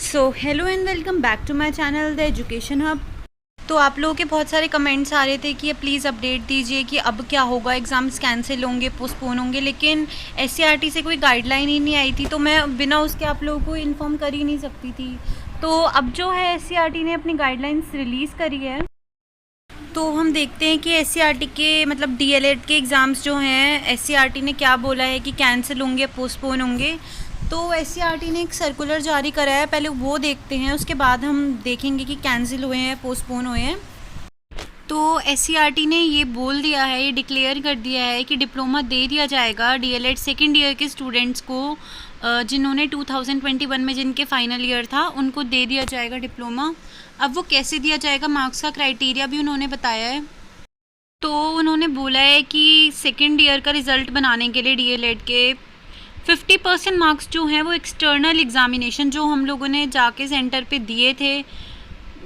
So hello and welcome back to my channel the education hub. तो आप लोगों के बहुत सारे कमेंट्स आ रहे थे कि प्लीज़ अपडेट दीजिए कि अब क्या होगा, एग्ज़ाम्स कैंसिल होंगे, पोस्टपोन होंगे, लेकिन एससीईआरटी से कोई गाइडलाइन ही नहीं आई थी, तो मैं बिना उसके आप लोगों को इन्फॉर्म कर ही नहीं सकती थी। तो अब जो है एससीईआरटी ने अपनी गाइडलाइंस रिलीज़ करी है, तो हम देखते हैं कि एससीईआरटी के मतलब डीएलएड के एग्ज़ाम्स जो हैं एससीईआरटी ने क्या बोला है कि कैंसिल होंगे, पोस्टपोन होंगे। तो एससीईआरटी ने एक सर्कुलर जारी करा है, पहले वो देखते हैं, उसके बाद हम देखेंगे कि कैंसिल हुए हैं, पोस्टपोन हुए हैं। तो एससीईआरटी ने ये बोल दिया है, ये डिक्लेयर कर दिया है कि डिप्लोमा दे दिया जाएगा डीएलएड सेकेंड ईयर के स्टूडेंट्स को, जिन्होंने 2021 में जिनके फाइनल ईयर था उनको दे दिया जाएगा डिप्लोमा। अब वो कैसे दिया जाएगा, मार्क्स का क्राइटेरिया भी उन्होंने बताया है। तो उन्होंने बोला है कि सेकेंड ईयर का रिज़ल्ट बनाने के लिए डीएलएड के 50% मार्क्स जो हैं वो एक्सटर्नल एग्ज़ामिनेशन जो हम लोगों ने जाके सेंटर पे दिए थे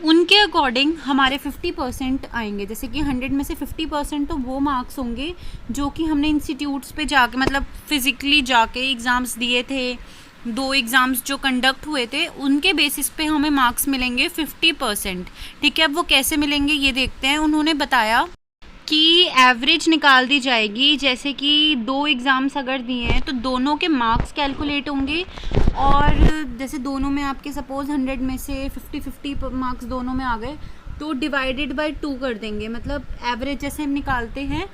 उनके अकॉर्डिंग हमारे 50% आएंगे। जैसे कि 100 में से 50% तो वो मार्क्स होंगे जो कि हमने इंस्टीट्यूट्स पे जाके मतलब फ़िज़िकली जाके एग्ज़ाम्स दिए थे, 2 एग्ज़ाम्स जो कंडक्ट हुए थे उनके बेसिस पे हमें मार्क्स मिलेंगे 50%। ठीक है, अब वो कैसे मिलेंगे ये देखते हैं। उन्होंने बताया कि एवरेज निकाल दी जाएगी, जैसे कि 2 एग्ज़ाम्स अगर दिए हैं तो दोनों के मार्क्स कैलकुलेट होंगे, और जैसे दोनों में आपके सपोज़ 100 में से 50-50 मार्क्स दोनों में आ गए तो डिवाइडेड बाय 2 कर देंगे। मतलब एवरेज जैसे हम निकालते हैं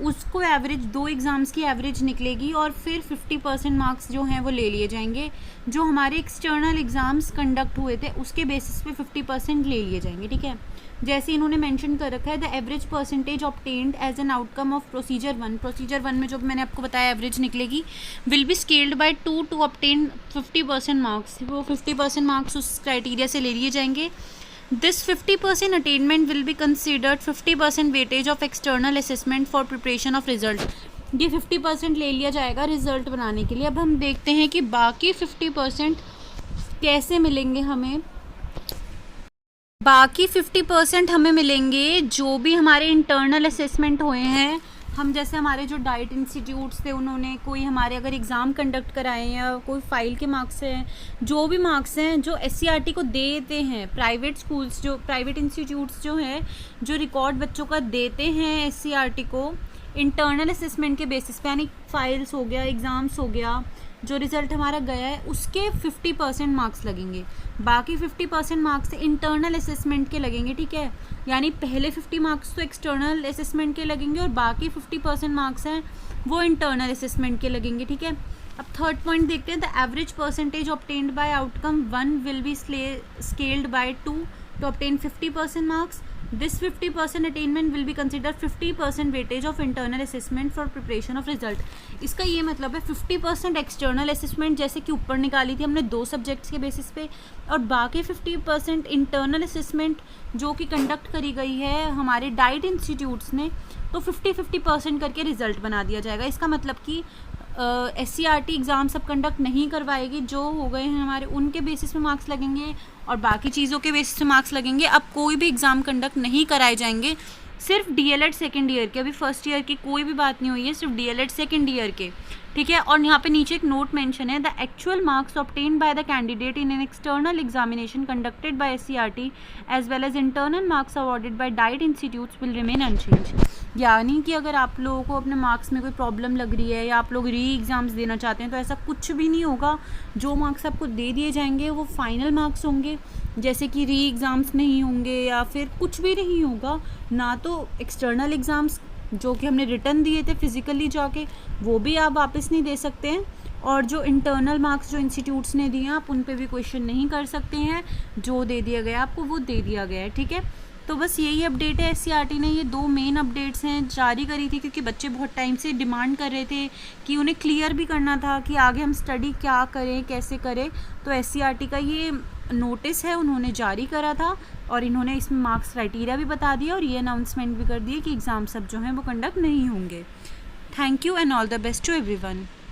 उसको एवरेज 2 एग्ज़ाम्स की एवरेज निकलेगी और फिर 50% मार्क्स जो हैं वो ले लिए जाएंगे। जो हमारे एक्सटर्नल एग्ज़ाम्स कंडक्ट हुए थे उसके बेसिस पे 50% ले लिए जाएंगे। ठीक है, जैसे इन्होंने मेंशन कर रखा है the average percentage obtained as an outcome of procedure 1। Procedure 1 में जो मैंने आपको बताया एवरेज निकलेगी, will be scaled by 2 to obtain 50% marks. वो 50% मार्क्स उस क्राइटेरिया से ले लिए जाएंगे। This 50% attainment will be considered 50% weightage of external assessment for preparation of result. ये 50% ले लिया जाएगा रिजल्ट बनाने के लिए। अब हम देखते हैं कि बाकी 50% कैसे मिलेंगे हमें। बाकी 50% हमें मिलेंगे जो भी हमारे इंटरनल असेसमेंट हुए हैं। हम जैसे हमारे जो डाइट इंस्टीट्यूट्स थे उन्होंने कोई हमारे अगर एग्ज़ाम कंडक्ट कराए या कोई फ़ाइल के मार्क्स हैं, जो भी मार्क्स हैं जो एससीईआरटी को देते हैं, प्राइवेट स्कूल्स जो प्राइवेट इंस्टीट्यूट्स जो हैं जो रिकॉर्ड बच्चों का देते हैं एससीईआरटी को इंटरनल असेसमेंट के बेसिस पे, यानी फाइल्स हो गया, एग्ज़ाम्स हो गया, जो रिज़ल्ट हमारा गया है उसके 50% मार्क्स लगेंगे। बाकी 50% मार्क्स इंटरनल असेसमेंट के लगेंगे। ठीक है, यानी पहले 50 मार्क्स तो एक्सटर्नल असेसमेंट के लगेंगे और बाकी 50% मार्क्स हैं वो इंटरनल असेसमेंट के लगेंगे। ठीक है, अब थर्ड पॉइंट देखते हैं। The average percentage obtained by outcome 1 will be scaled by 2 to obtain 50% marks. This 50% attainment will be considered 50% weightage of internal assessment for preparation of result। इसका ये मतलब है 50% एक्सटर्नल असेसमेंट जैसे कि ऊपर निकाली थी हमने 2 सब्जेक्ट्स के बेसिस पे, और बाकी 50% इंटरनल असेसमेंट जो कि कंडक्ट करी गई है हमारे डाइट इंस्टीट्यूट्स ने, तो 50-50% करके रिज़ल्ट बना दिया जाएगा। इसका मतलब कि एससीईआरटी एग्ज़ाम सब कंडक्ट नहीं करवाएगी, जो हो गए हैं हमारे उनके बेसिस पे मार्क्स लगेंगे और बाकी चीज़ों के बेसिस पे मार्क्स लगेंगे। अब कोई भी एग्ज़ाम कंडक्ट नहीं कराए जाएंगे, सिर्फ डीएलएड सेकेंड ईयर के। अभी फर्स्ट ईयर की कोई भी बात नहीं हुई है, सिर्फ डीएलएड सेकेंड ईयर के। ठीक है, और यहाँ पे नीचे एक नोट मेंशन है, the actual marks obtained by the candidate in an external examination conducted by SCERT as well as internal marks awarded by DIET institutes will remain unchange. यानी कि अगर आप लोगों को अपने मार्क्स में कोई प्रॉब्लम लग रही है या आप लोग री एग्ज़ाम्स देना चाहते हैं तो ऐसा कुछ भी नहीं होगा। जो मार्क्स आपको दे दिए जाएंगे वो फाइनल मार्क्स होंगे, जैसे कि री एग्ज़ाम्स नहीं होंगे या फिर कुछ भी नहीं होगा। ना तो एक्सटर्नल एग्ज़ाम्स जो कि हमने रिटर्न दिए थे फिज़िकली जाके वो भी आप वापस नहीं दे सकते हैं, और जो इंटरनल मार्क्स जो इंस्टीट्यूट्स ने दिए आप उन पे भी क्वेश्चन नहीं कर सकते हैं। जो दे दिया गया आपको वो दे दिया गया है। ठीक है, तो बस यही अपडेट है। एससीईआरटी ने ये 2 मेन अपडेट्स हैं जारी करी थी, क्योंकि बच्चे बहुत टाइम से डिमांड कर रहे थे कि उन्हें क्लियर भी करना था कि आगे हम स्टडी क्या करें, कैसे करें। तो एससीईआरटी का ये नोटिस है उन्होंने जारी करा था, और इन्होंने इसमें मार्क्स क्राइटेरिया भी बता दिया और ये अनाउंसमेंट भी कर दिए कि एग्ज़ाम सब जो हैं वो कंडक्ट नहीं होंगे। Thank you and all the best to everyone.